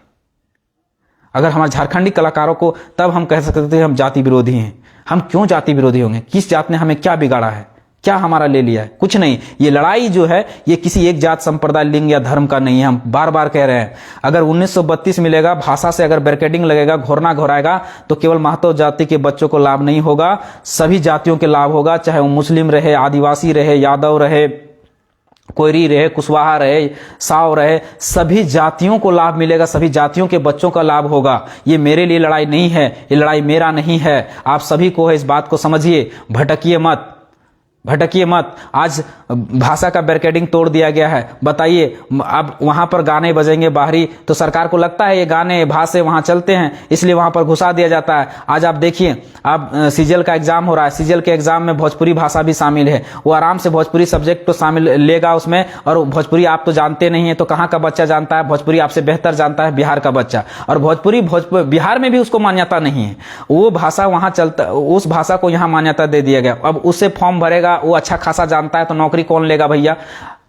अगर हमारे झारखंडी कलाकारों को, तब हम कह सकते थे हम जाति विरोधी हैं। हम क्यों जाति विरोधी होंगे? किस जात ने हमें क्या बिगाड़ा है? क्या हमारा ले लिया है? कुछ नहीं। ये लड़ाई जो है ये किसी एक जात, संप्रदाय, लिंग या धर्म का नहीं है। हम बार बार कह रहे हैं, अगर 1932 मिलेगा, भाषा से अगर बैरिकेडिंग लगेगा, घोरना घोराएगा, तो केवल महतो जाति के बच्चों को लाभ नहीं होगा, सभी जातियों के लाभ होगा, चाहे वो मुस्लिम रहे, आदिवासी रहे, यादव रहे, कोयरी रहे, कुशवाहा रहे, साव रहे, सभी जातियों को लाभ मिलेगा, सभी जातियों के बच्चों का लाभ होगा। ये मेरे लिए लड़ाई नहीं है, ये लड़ाई मेरा नहीं है, आप सभी को है, इस बात को समझिए, भटकिए मत, भटकिए मत। आज भाषा का बैरिकेडिंग तोड़ दिया गया है। बताइए, अब वहां पर गाने बजेंगे बाहरी, तो सरकार को लगता है ये गाने भाषा वहां चलते हैं, इसलिए वहां पर घुसा दिया जाता है। आज आप देखिए, अब सीजीएल का एग्जाम हो रहा है, सीजीएल के एग्जाम में भोजपुरी भाषा भी शामिल है। वो आराम से भोजपुरी सब्जेक्ट तो शामिल लेगा उसमें, और भोजपुरी आप तो जानते नहीं है, तो कहाँ का बच्चा जानता है? भोजपुरी आपसे बेहतर जानता है बिहार का बच्चा, और भोजपुरी बिहार में भी उसको मान्यता नहीं है। वो भाषा वहां चलता, उस भाषा को यहाँ मान्यता दे दिया गया। अब उससे फॉर्म भरेगा, वो अच्छा खासा जानता है, तो नौकरी कौन लेगा भैया?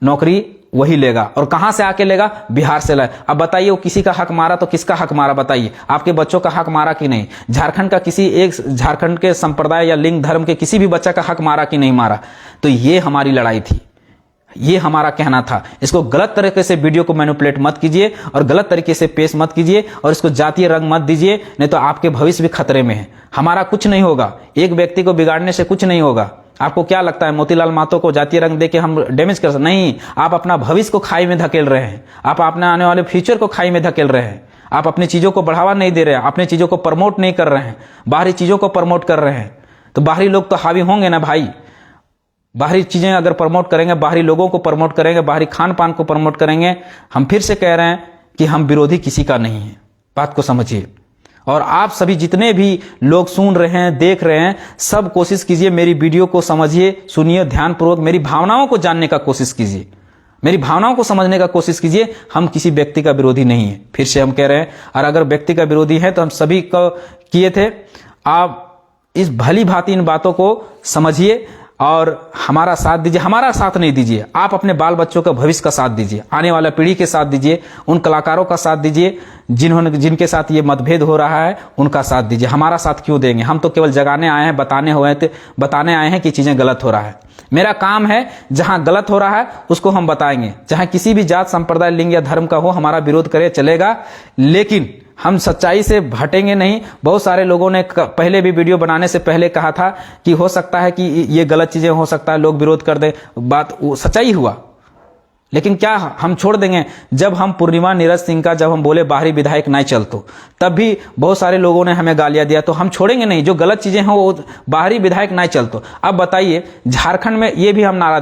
नौकरी वही लेगा, और कहां से आके लेगा? बिहार से लाए। अब बताइए, वो किसी का हक मारा तो किसका हक मारा? बताइए, आपके बच्चों का हक मारा कि नहीं? झारखंड का किसी एक, झारखंड के संप्रदाय या लिंग धर्म के किसी भी बच्चा का हक मारा कि नहीं मारा? तो ये हमारी लड़ाई थी, ये हमारा कहना था। इसको गलत तरीके से वीडियो को मैनिपुलेट मत कीजिए, और गलत तरीके से पेश मत कीजिए, और इसको जातीय रंग मत दीजिए, नहीं तो आपके भविष्य भी खतरे में है। हमारा कुछ नहीं होगा, एक व्यक्ति को बिगाड़ने से कुछ नहीं होगा। आपको क्या लगता है मोतीलाल महतो को जातीय रंग देके हम डैमेज कर सकते? नहीं, आप अपना भविष्य को खाई में धकेल रहे हैं, आप अपने आने वाले फ्यूचर को खाई में धकेल रहे हैं। आप अपनी चीजों को बढ़ावा नहीं दे रहे हैं, अपनी चीजों को प्रमोट नहीं कर रहे हैं, बाहरी चीजों को प्रमोट कर रहे हैं। तो बाहरी लोग तो हावी होंगे ना भाई। बाहरी चीजें अगर प्रमोट करेंगे, बाहरी लोगों को प्रमोट करेंगे, बाहरी खान पान को प्रमोट करेंगे, हम फिर से कह रहे हैं कि हम विरोधी किसी का नहीं है। बात को समझिए। और आप सभी जितने भी लोग सुन रहे हैं, देख रहे हैं, सब कोशिश कीजिए, मेरी वीडियो को समझिए, सुनिए ध्यानपूर्वक, मेरी भावनाओं को जानने का कोशिश कीजिए, मेरी भावनाओं को समझने का कोशिश कीजिए। हम किसी व्यक्ति का विरोधी नहीं है, फिर से हम कह रहे हैं। और अगर व्यक्ति का विरोधी है तो हम सभी को किए थे। आप इस भली भांति इन बातों को समझिए और हमारा साथ दीजिए। हमारा साथ नहीं दीजिए, आप अपने बाल बच्चों का भविष्य का साथ दीजिए, आने वाला पीढ़ी के साथ दीजिए, उन कलाकारों का साथ दीजिए जिनके साथ ये मतभेद हो रहा है, उनका साथ दीजिए। हमारा साथ क्यों देंगे? हम तो केवल जगाने आए हैं, बताने आए हैं कि चीजें गलत हो रहा है। मेरा काम है, जहां गलत हो रहा है उसको हम बताएंगे, चाहे किसी भी जात, संप्रदाय, लिंग या धर्म का हो। हमारा विरोध करे चलेगा, लेकिन हम सच्चाई से हटेंगे नहीं। बहुत सारे लोगों ने पहले भी वीडियो बनाने से पहले कहा था कि हो सकता है कि ये गलत चीजें हो सकता है, लोग विरोध कर दें। बात सच्चाई हुआ, लेकिन क्या हम छोड़ देंगे? जब हम पूर्णिमा नीरज सिंह का जब हम बोले बाहरी विधायक नहीं चलतो, तब भी बहुत सारे लोगों ने हमें गालियां दिया। तो हम छोड़ेंगे नहीं, जो गलत चीजें हैं वो बाहरी विधायक नहीं चलतो। अब बताइए, झारखंड में ये भी हम नारा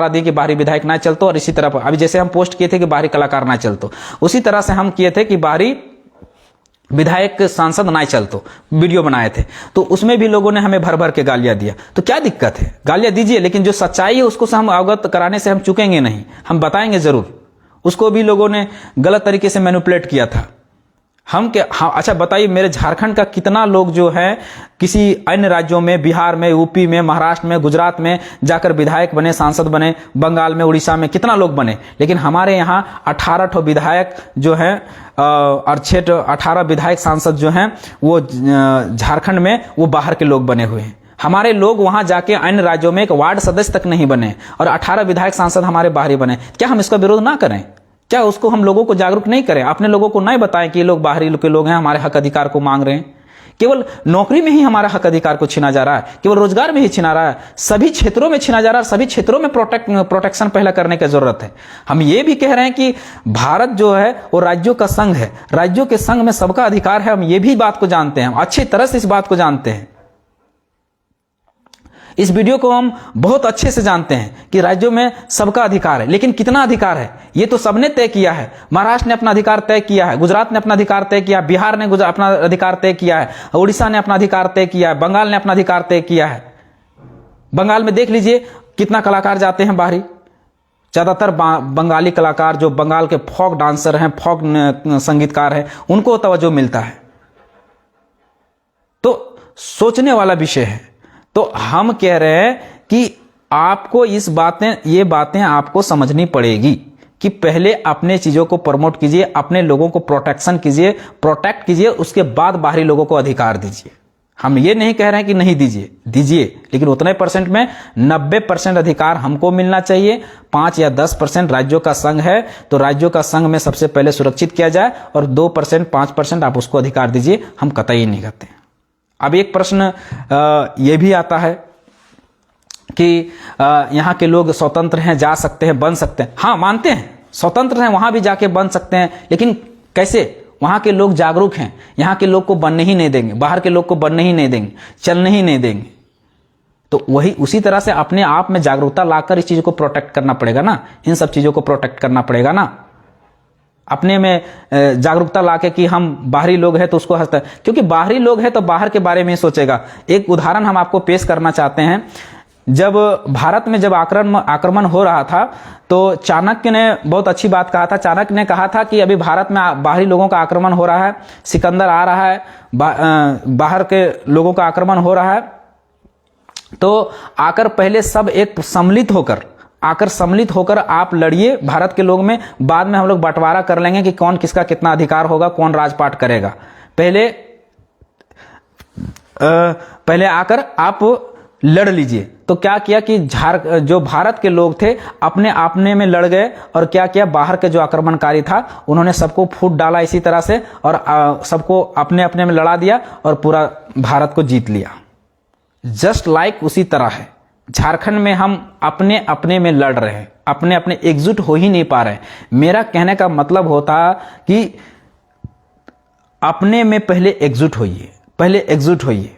दिए कि बाहरी विधायक ना चलतो, और इसी तरह अभी जैसे हम पोस्ट किए थे कि बाहरी कलाकार ना चलतो, उसी तरह से हम किए थे कि बाहरी विधायक सांसद ना चलतो, वीडियो बनाए थे। तो उसमें भी लोगों ने हमें भर भर के गालियां दिया। तो क्या दिक्कत है? गालियां दीजिए, लेकिन जो सच्चाई है उसको हम अवगत कराने से हम चुकेंगे नहीं, हम बताएंगे जरूर। उसको भी लोगों ने गलत तरीके से मैनिपुलेट किया था। हम क्या? हाँ, अच्छा बताइए, मेरे झारखंड का कितना लोग जो है किसी अन्य राज्यों में, बिहार में, यूपी में, महाराष्ट्र में, गुजरात में जाकर विधायक बने, सांसद बने, बंगाल में, उड़ीसा में कितना लोग बने। लेकिन हमारे यहाँ 18 ठो विधायक जो हैं और 18 विधायक सांसद जो हैं वो झारखंड में वो बाहर के लोग बने हुए हैं। हमारे लोग वहां जाके अन्य राज्यों में एक वार्ड सदस्य तक नहीं बने, और 18 विधायक सांसद हमारे बाहरी बने। क्या हम इसका विरोध ना करें? क्या उसको हम लोगों को जागरूक नहीं करें? अपने लोगों को नहीं बताएं कि ये लोग बाहरी के लोग हैं, हमारे हक अधिकार को मांग रहे हैं। केवल नौकरी में ही हमारा हक अधिकार को छीना जा रहा है, केवल रोजगार में ही छीना रहा है, सभी क्षेत्रों में छीना जा रहा है। सभी क्षेत्रों में प्रोटेक्शन पहले करने की जरूरत है। हम ये भी कह रहे हैं कि भारत जो है वो राज्यों का संघ है, राज्यों के संघ में सबका अधिकार है। हम ये भी बात को जानते हैं, अच्छी तरह से इस बात को जानते हैं। इस वीडियो को हम बहुत अच्छे से जानते हैं कि राज्यों में सबका अधिकार है, लेकिन कितना अधिकार है ये तो सबने तय किया है। महाराष्ट्र ने अपना अधिकार तय किया है, गुजरात ने अपना अधिकार तय किया है, बिहार ने अपना अधिकार तय किया है, उड़ीसा ने अपना अधिकार तय किया है, बंगाल ने अपना अधिकार तय किया है। बंगाल में देख लीजिए कितना कलाकार जाते हैं बाहरी। ज्यादातर बंगाली कलाकार जो बंगाल के फोक डांसर हैं, फोक संगीतकार हैं, उनको तवज्जो मिलता है। तो सोचने वाला विषय है। तो हम कह रहे हैं कि आपको ये बातें आपको समझनी पड़ेगी कि पहले अपने चीजों को प्रमोट कीजिए, अपने लोगों को प्रोटेक्ट कीजिए, उसके बाद बाहरी लोगों को अधिकार दीजिए। हम ये नहीं कह रहे हैं कि नहीं दीजिए, दीजिए, लेकिन उतने परसेंट में 90% अधिकार हमको मिलना चाहिए। 5 या 10% राज्यों का संघ है तो राज्यों का संघ में सबसे पहले सुरक्षित किया जाए, और 2% 5% आप उसको अधिकार दीजिए, हम कतई नहीं कहते। अब एक प्रश्न ये भी आता है कि यहाँ के लोग स्वतंत्र हैं, जा सकते हैं, बन सकते हैं। हाँ, मानते हैं स्वतंत्र हैं, वहां भी जाके बन सकते हैं, लेकिन कैसे? वहां के लोग जागरूक हैं, यहाँ के लोग को बनने ही नहीं देंगे, बाहर के लोग को बनने ही नहीं देंगे, चलने ही नहीं देंगे। तो वही उसी तरह से अपने आप में जागरूकता लाकर इस चीज को प्रोटेक्ट करना पड़ेगा ना, इन सब चीजों को प्रोटेक्ट करना पड़ेगा ना। अपने में जागरूकता लाके कि हम बाहरी लोग हैं तो उसको हंसता है, क्योंकि बाहरी लोग हैं तो बाहर के बारे में ही सोचेगा। एक उदाहरण हम आपको पेश करना चाहते हैं। जब भारत में जब आक्रमण हो रहा था तो चाणक्य ने बहुत अच्छी बात कहा था। चाणक्य ने कहा था कि अभी भारत में बाहरी लोगों का आक्रमण हो रहा है, सिकंदर आ रहा है, बाहर के लोगों का आक्रमण हो रहा है, तो आकर पहले सब एक सम्मिलित होकर आप लड़िए भारत के लोग में, बाद में हम लोग बंटवारा कर लेंगे कि कौन किसका कितना अधिकार होगा, कौन राजपाट करेगा। पहले आकर आप लड़ लीजिए। तो क्या किया कि जो भारत के लोग थे अपने में लड़ गए, और क्या किया, बाहर के जो आक्रमणकारी था उन्होंने सबको फूट डाला इसी तरह से, और सबको अपने अपने में लड़ा दिया और पूरा भारत को जीत लिया। जस्ट लाइक उसी तरह है झारखंड में, हम अपने अपने में लड़ रहे हैं, अपने अपने एकजुट हो ही नहीं पा रहे। मेरा कहने का मतलब होता कि अपने में पहले एकजुट होइए।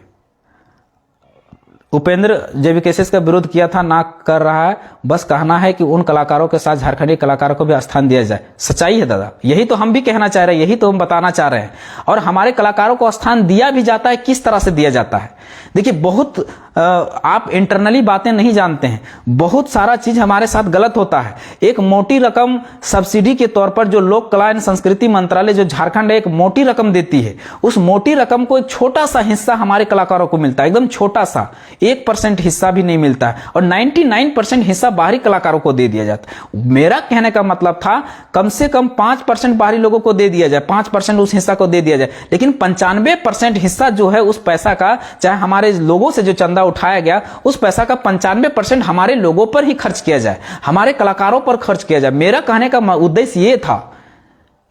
उपेंद्र जेबी केसेस का विरोध किया था, ना कर रहा है, बस कहना है कि उन कलाकारों के साथ झारखंडी कलाकारों को भी स्थान दिया जाए। सच्चाई है दादा, यही तो हम भी कहना चाह रहे हैं, यही तो हम बताना चाह रहे हैं। और हमारे कलाकारों को स्थान दिया भी जाता है, किस तरह से दिया जाता है। देखिए, बहुत आप इंटरनली बातें नहीं जानते हैं, बहुत सारा चीज हमारे साथ गलत होता है। एक मोटी रकम सब्सिडी के तौर पर जो लोक कला एवं संस्कृति मंत्रालय जो झारखंड एक मोटी रकम देती है, उस मोटी रकम को एक छोटा सा हिस्सा हमारे कलाकारों को मिलता है, एकदम छोटा सा 1% हिस्सा भी नहीं मिलता है, और 99% हिस्सा बाहरी कलाकारों को दे दिया जाता है। मेरा कहने का मतलब था कम से कम 5% बाहरी लोगों को दे दिया जाए, 5% उस हिस्सा को दे दिया जाए, लेकिन 95% हिस्सा जो है उस पैसा का, चाहे हमारे लोगों से जो चंदा उठाया गया, उस पैसा का 95% हमारे लोगों पर ही खर्च किया जाए, हमारे कलाकारों पर खर्च किया जाए। मेरा कहने का उद्देश्य ये था।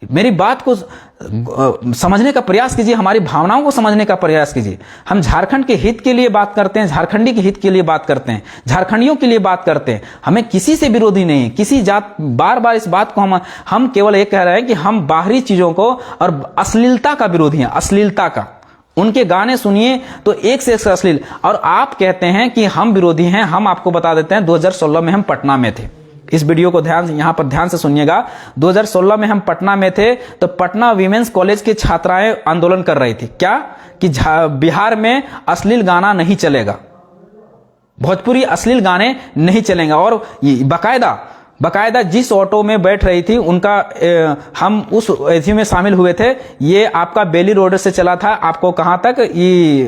मेरी बात को समझने का प्रयास कीजिए, हमारी भावनाओं को समझने का प्रयास कीजिए। हम झारखंड के हित के लिए बात करते हैं, झारखंडी के हित के लिए बात करते हैं, झारखंडियों के लिए बात करते हैं। हमें किसी से विरोधी नहीं, किसी जात, बार बार इस बात को हम केवल ये कह रहे हैं कि हम बाहरी चीजों को और अश्लीलता का विरोधी हैं, अश्लीलता का। उनके गाने सुनिए तो एक से एक अश्लील, और आप कहते हैं कि हम विरोधी हैं। हम आपको बता देते हैं, 2016 में हम पटना में थे। इस वीडियो को यहां पर ध्यान से सुनिएगा। 2016 में हम पटना में थे, तो पटना वीमेंस कॉलेज की छात्राएं आंदोलन कर रही थी, क्या कि बिहार में अश्लील गाना नहीं चलेगा, भोजपुरी अश्लील गाने नहीं चलेंगे। और बकायदा जिस ऑटो में बैठ रही थी उनका हम उस एथी में शामिल हुए थे। ये आपका बेली रोड से चला था, आपको कहां तक, ये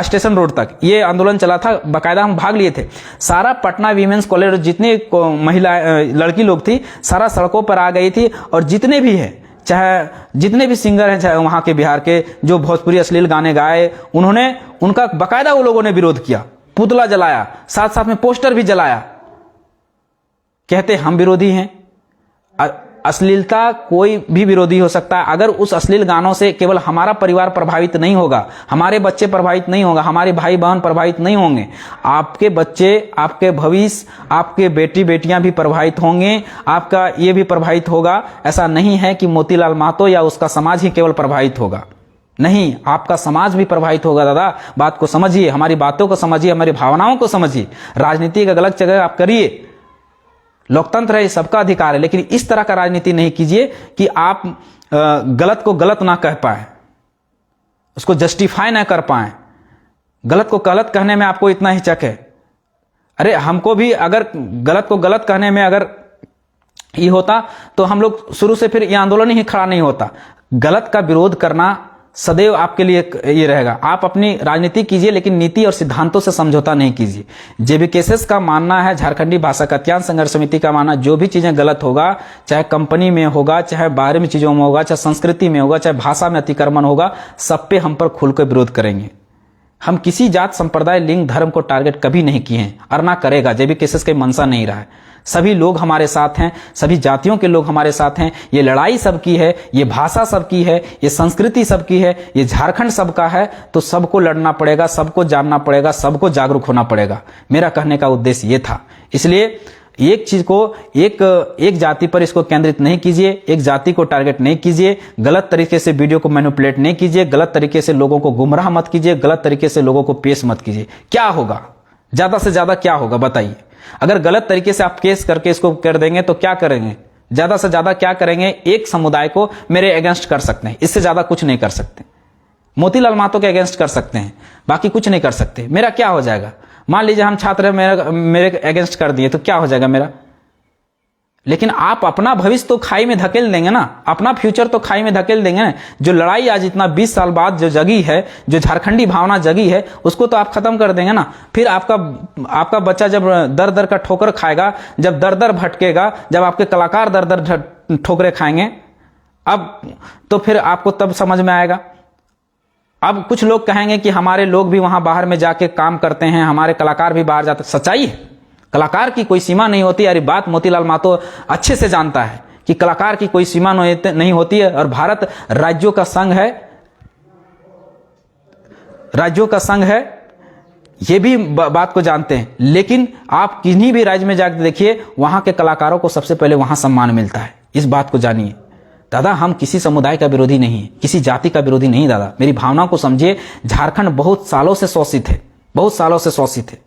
स्टेशन रोड तक ये आंदोलन चला था। बकायदा हम भाग लिए थे। सारा पटना वीमेंस कॉलेज, जितनी महिला लड़की लोग थी, सारा सड़कों पर आ गई थी। और जितने भी हैं, चाहे जितने भी सिंगर हैं, चाहे वहां के बिहार के, जो भोजपुरी अश्लील गाने गाए, उनका बकायदा वो लोगों ने विरोध किया, पुतला जलाया, साथ साथ में पोस्टर भी जलाया। कहते हम विरोधी हैं। अश्लीलता कोई भी विरोधी हो सकता है। अगर उस अश्लील गानों से केवल हमारा परिवार प्रभावित नहीं होगा, हमारे बच्चे प्रभावित नहीं होगा, हमारे भाई बहन प्रभावित नहीं होंगे, आपके बच्चे, आपके भविष्य, आपके बेटी बेटियां भी प्रभावित होंगे, आपका ये भी प्रभावित होगा। ऐसा नहीं है कि मोतीलाल महतो या उसका समाज ही केवल प्रभावित होगा, नहीं, आपका समाज भी प्रभावित होगा। दादा, बात को समझिए, हमारी बातों को समझिए, हमारी भावनाओं को समझिए। राजनीति का गलत जगह आप करिए, लोकतंत्र है, सबका अधिकार है, लेकिन इस तरह का राजनीति नहीं कीजिए कि आप गलत को गलत ना कह पाए, उसको जस्टिफाई ना कर पाए। गलत को गलत कहने में आपको इतना हिचक है। अरे हमको भी अगर गलत को गलत कहने में अगर ये होता तो हम लोग शुरू से फिर ये आंदोलन ही खड़ा नहीं होता। गलत का विरोध करना सदैव आपके लिए ये रहेगा। आप अपनी राजनीति कीजिए, लेकिन नीति और सिद्धांतों से समझौता नहीं कीजिए। जेबी केसेस का मानना है, झारखंडी भाषा कल्याण संघर्ष समिति का मानना, जो भी चीजें गलत होगा, चाहे कंपनी में होगा, चाहे बाहर में चीजों में होगा, चाहे संस्कृति में होगा, चाहे भाषा में अतिक्रमण होगा, सब पे हम पर खुलकर विरोध करेंगे। हम किसी जात संप्रदाय लिंग धर्म को टारगेट कभी नहीं किए हैं और ना करेगा। जेबी केसेस का मंशा नहीं रहा है। सभी लोग हमारे साथ हैं, सभी जातियों के लोग हमारे साथ हैं। ये लड़ाई सबकी है, ये भाषा सबकी है, ये संस्कृति सबकी है, ये झारखंड सबका है। तो सबको लड़ना पड़ेगा, सबको जानना पड़ेगा, सबको जागरूक होना पड़ेगा। मेरा कहने का उद्देश्य ये था। इसलिए एक चीज को एक जाति पर इसको केंद्रित नहीं कीजिए, एक जाति को टारगेट नहीं कीजिए, गलत तरीके से वीडियो को मैनिपुलेट नहीं कीजिए, गलत तरीके से लोगों को गुमराह मत कीजिए, गलत तरीके से लोगों को पेश मत कीजिए। क्या होगा, ज्यादा से ज्यादा क्या होगा बताइए? अगर गलत तरीके से आप केस करके इसको कर देंगे तो क्या करेंगे? ज्यादा से ज्यादा क्या करेंगे? एक समुदाय को मेरे अगेंस्ट कर सकते हैं, इससे ज्यादा कुछ नहीं कर सकते। मोतीलाल महतो के अगेंस्ट कर सकते हैं, बाकी कुछ नहीं कर सकते। मेरा क्या हो जाएगा? मान लीजिए हम छात्र मेरे अगेंस्ट कर दिए तो क्या हो जाएगा मेरा? लेकिन आप अपना भविष्य तो खाई में धकेल देंगे ना, अपना फ्यूचर तो खाई में धकेल देंगे ना। जो लड़ाई आज इतना 20 साल बाद जो जगी है, जो झारखंडी भावना जगी है, उसको तो आप खत्म कर देंगे ना। फिर आपका बच्चा जब दर दर का ठोकर खाएगा, जब दर दर भटकेगा, जब आपके कलाकार दर दर ठोकरे खाएंगे, अब तो फिर आपको तब समझ में आएगा। अब कुछ लोग कहेंगे कि हमारे लोग भी वहां बाहर में जाके काम करते हैं, हमारे कलाकार भी बाहर जाते। सच्चाई है, कलाकार की कोई सीमा नहीं होती। अरे बात मोतीलाल महतो अच्छे से जानता है कि कलाकार की कोई सीमा नहीं होती है। और भारत राज्यों का संघ है, राज्यों का संघ है, ये भी बात को जानते हैं। लेकिन आप किन्हीं भी राज्य में जाकर देखिए, वहां के कलाकारों को सबसे पहले वहां सम्मान मिलता है। इस बात को जानिए दादा। हम किसी समुदाय का विरोधी नहीं है, किसी जाति का विरोधी नहीं दादा। मेरी भावना को समझिए। झारखंड बहुत सालों से शोषित है, बहुत सालों से शोषित है।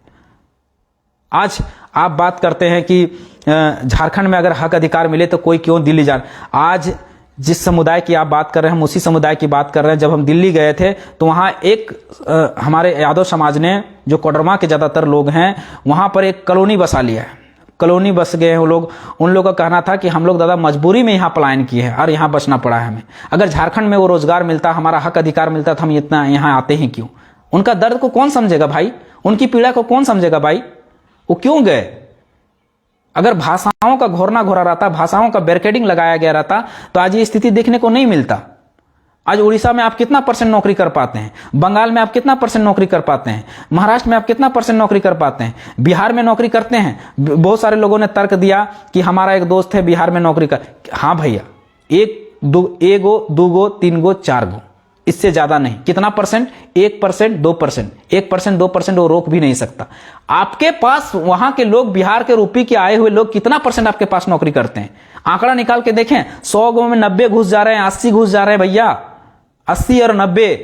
आज आप बात करते हैं कि झारखंड में अगर हक अधिकार मिले तो कोई क्यों दिल्ली जाए। आज जिस समुदाय की आप बात कर रहे हैं, हम उसी समुदाय की बात कर रहे हैं। जब हम दिल्ली गए थे तो वहां एक हमारे यादव समाज ने, जो कोडरमा के ज्यादातर लोग हैं, वहां पर एक कॉलोनी बसा लिया है। कॉलोनी बस गए हैं वो लोग। उन लोगों का कहना था कि हम लोग दादा मजबूरी में यहाँ पलायन किए हैं और यहाँ बचना पड़ा है हमें। अगर झारखंड में वो रोजगार मिलता, हमारा हक अधिकार मिलता, तो हम इतना यहाँ आते हैं क्यों? उनका दर्द को कौन समझेगा भाई? उनकी पीड़ा को कौन समझेगा भाई? वो क्यों गए? अगर भाषाओं का घोरना घोरा रहता, भाषाओं का बैरिकेडिंग लगाया गया रहता, तो आज ये स्थिति देखने को नहीं मिलता। आज उड़ीसा में आप कितना परसेंट नौकरी कर पाते हैं? बंगाल में आप कितना परसेंट नौकरी कर पाते हैं? महाराष्ट्र में आप कितना परसेंट नौकरी कर पाते हैं? बिहार में नौकरी करते हैं। बहुत सारे लोगों ने तर्क दिया कि हमारा एक दोस्त है बिहार में नौकरी कर। हाँ भैया, एगो, दूगो, तीनगो, चारगो, इससे ज्यादा नहीं। कितना परसेंट? 1%, 2%, 1%, 2% वो रोक भी नहीं सकता। आपके पास वहां के लोग, बिहार के रूपी के आए हुए लोग कितना परसेंट आपके पास नौकरी करते हैं? आंकड़ा निकाल के देखें। 100 गो में 90 घुस जा रहे हैं, 80 घुस जा रहे हैं भैया। 80 और 90।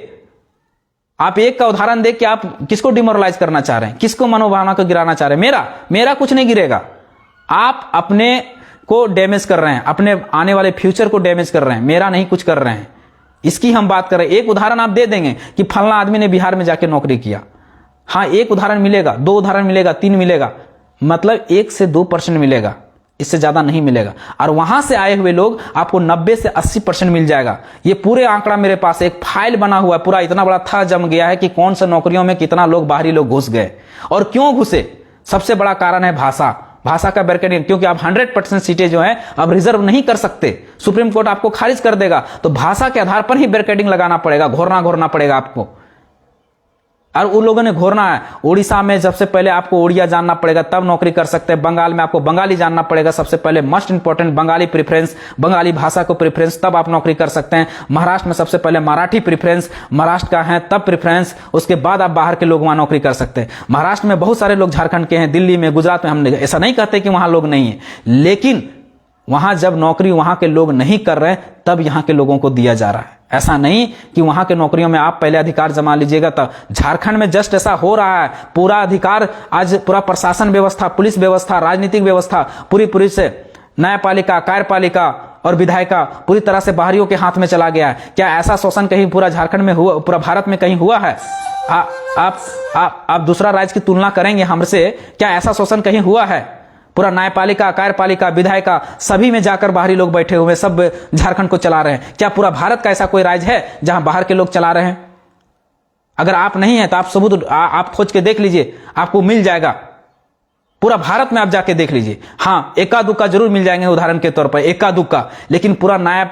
आप एक का उदाहरण देख के आप किसको डिमोरलाइज करना चाह रहे हैं? किसको मनोभावना को गिराना चाह रहे हैं? मेरा कुछ नहीं गिरेगा। आप अपने को डैमेज कर रहे हैं, अपने आने वाले फ्यूचर को डैमेज कर रहे हैं, मेरा नहीं कुछ कर रहे हैं। इसकी हम बात कर रहे हैं। एक उदाहरण आप दे देंगे कि फलना आदमी ने बिहार में जाके नौकरी किया। हाँ, एक उदाहरण मिलेगा, 2 उदाहरण मिलेगा, 3 मिलेगा, मतलब 1 से 2% मिलेगा, इससे ज्यादा नहीं मिलेगा। और वहां से आए हुए लोग आपको 90 से 80% मिल जाएगा। ये पूरे आंकड़ा मेरे पास एक फाइल बना हुआ है, पूरा इतना बड़ा था जम गया है कि कौन सा नौकरियों में कितना लोग, बाहरी लोग घुस गए और क्यों घुसे। सबसे बड़ा कारण है भाषा का बैरिकेडिंग। क्योंकि आप 100% सीटें जो है अब रिजर्व नहीं कर सकते, सुप्रीम कोर्ट आपको खारिज कर देगा। तो भाषा के आधार पर ही बैरिकेडिंग लगाना पड़ेगा, घोरना पड़ेगा आपको। और उन लोगों ने घोरना है। उड़ीसा में सबसे पहले आपको उड़िया जानना पड़ेगा, तब नौकरी कर सकते हैं। बंगाल में आपको बंगाली जानना पड़ेगा सबसे पहले, must important Bengali preference, Bengali भाषा को प्रेफरेंस, तब आप नौकरी कर सकते हैं। महाराष्ट्र में सबसे पहले मराठी प्रेफरेंस, महाराष्ट्र का है तब प्रेफरेंस, उसके बाद आप बाहर के लोग वहां नौकरी कर सकते हैं। महाराष्ट्र में बहुत सारे लोग झारखंड के हैं, दिल्ली में, गुजरात में। हम ऐसा नहीं कहते कि वहां लोग नहीं है, लेकिन वहां जब नौकरी वहां के लोग नहीं कर रहे तब यहां के लोगों को दिया जा रहा है। ऐसा नहीं कि वहां के नौकरियों में आप पहले अधिकार जमा लीजिएगा तब। झारखंड में जस्ट ऐसा हो रहा है। पूरा अधिकार आज पूरा प्रशासन व्यवस्था, पुलिस व्यवस्था, राजनीतिक व्यवस्था पूरी से न्यायपालिका, कार्यपालिका और विधायिका पूरी तरह से बाहरियों के हाथ में चला गया है। क्या ऐसा शोषण कहीं पूरा झारखंड में हुआ, पूरा भारत में कहीं हुआ है? आप दूसरा राज्य की तुलना करेंगे हमसे, क्या ऐसा शोषण कहीं हुआ है? पूरा न्यायपालिका, कार्यपालिका, विधायिका सभी में जाकर बाहरी लोग बैठे हुए, सब झारखंड को चला रहे हैं। क्या पूरा भारत का ऐसा कोई राज्य है जहां बाहर के लोग चला रहे हैं? अगर आप नहीं है तो आप सबूत आप खोज के देख लीजिए, आपको मिल जाएगा। पूरा भारत में आप जाके देख लीजिए, हाँ एका दुक्का जरूर मिल जाएंगे उदाहरण के तौर पर, एका दुक्का, लेकिन पूरा न्याय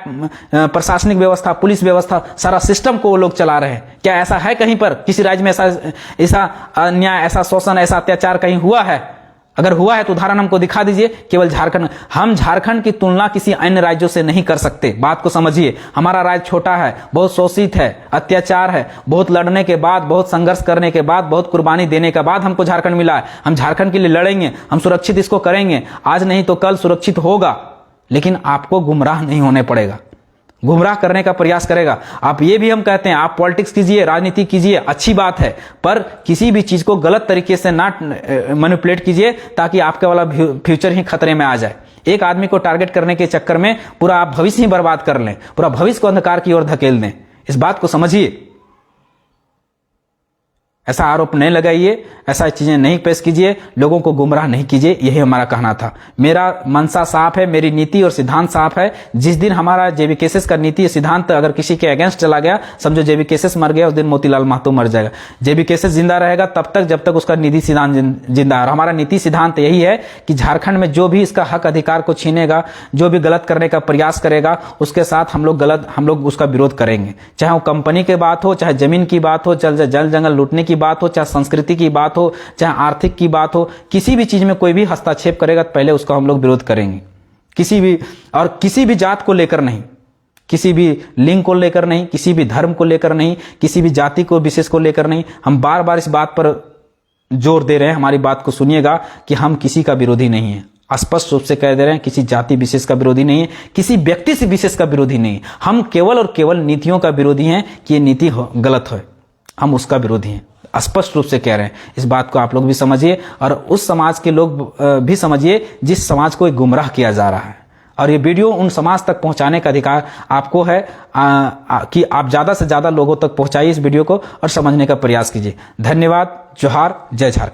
प्रशासनिक व्यवस्था, पुलिस व्यवस्था, सारा सिस्टम को वो लोग चला रहे हैं। क्या ऐसा है कहीं पर किसी राज्य में ऐसा अन्याय, ऐसा शोषण, ऐसा अत्याचार कहीं हुआ है? अगर हुआ है तो उदाहरण हमको दिखा दीजिए। केवल झारखंड, हम झारखंड की तुलना किसी अन्य राज्यों से नहीं कर सकते, बात को समझिए। हमारा राज्य छोटा है, बहुत शोषित है, अत्याचार है, बहुत लड़ने के बाद, बहुत संघर्ष करने के बाद, बहुत कुर्बानी देने के बाद हमको झारखंड मिला है। हम झारखंड के लिए लड़ेंगे, हम सुरक्षित इसको करेंगे, आज नहीं तो कल सुरक्षित होगा। लेकिन आपको गुमराह नहीं होने पड़ेगा, गुमराह करने का प्रयास करेगा। आप ये भी हम कहते हैं, आप पॉलिटिक्स कीजिए, राजनीति कीजिए, अच्छी बात है, पर किसी भी चीज को गलत तरीके से ना मैनिपुलेट कीजिए ताकि आपके वाला फ्यूचर ही खतरे में आ जाए। एक आदमी को टारगेट करने के चक्कर में पूरा आप भविष्य ही बर्बाद कर लें, पूरा भविष्य को अंधकार की ओर धकेल दें। इस बात को समझिए, ऐसा आरोप नहीं लगाइए, ऐसा चीजें नहीं पेश कीजिए, लोगों को गुमराह नहीं कीजिए, यही हमारा कहना था। मेरा मनसा साफ है, मेरी नीति और सिद्धांत साफ है। जिस दिन हमारा जेबी केसेस का नीति सिद्धांत अगर किसी के अगेंस्ट चला गया, समझो जेबी केसेस मर गया, उस दिन मोतीलाल महतो मर जाएगा। जेबी केसेस जिंदा रहेगा तब तक जब तक उसका नीति सिद्धांत जिंदा है। और हमारा नीति सिद्धांत यही है कि झारखंड में जो भी इसका हक अधिकार को छीनेगा, जो भी गलत करने का प्रयास करेगा, उसके साथ हम लोग उसका विरोध करेंगे। चाहे वो कंपनी की बात हो, चाहे जमीन की बात हो, चाहे जल जंगल लूटने की बात हो, चाहे संस्कृति की बात हो, चाहे आर्थिक की बात हो, किसी भी चीज में कोई भी हस्तक्षेप करेगा तो पहले उसका हम लोग विरोध करेंगे। किसी भी जात को लेकर नहीं, किसी भी लिंग को लेकर नहीं, किसी भी धर्म को लेकर नहीं, किसी भी जाति को विशेष को लेकर नहीं। हम बार बार इस बात पर जोर दे रहे हैं, हमारी बात को सुनिएगा कि हम किसी का विरोधी नहीं है। स्पष्ट रूप से कह दे रहे हैं, किसी जाति विशेष का विरोधी नहीं है, किसी व्यक्ति से विशेष का विरोधी नहीं है। हम केवल और केवल नीतियों का विरोधी हैं कि ये नीति गलत है, हम उसका विरोधी हैं। स्पष्ट रूप से कह रहे हैं। इस बात को आप लोग भी समझिए और उस समाज के लोग भी समझिए जिस समाज को गुमराह किया जा रहा है। और ये वीडियो उन समाज तक पहुंचाने का अधिकार आपको है कि आप ज्यादा से ज्यादा लोगों तक पहुंचाइए इस वीडियो को और समझने का प्रयास कीजिए। धन्यवाद। जोहार। जय झारखंड।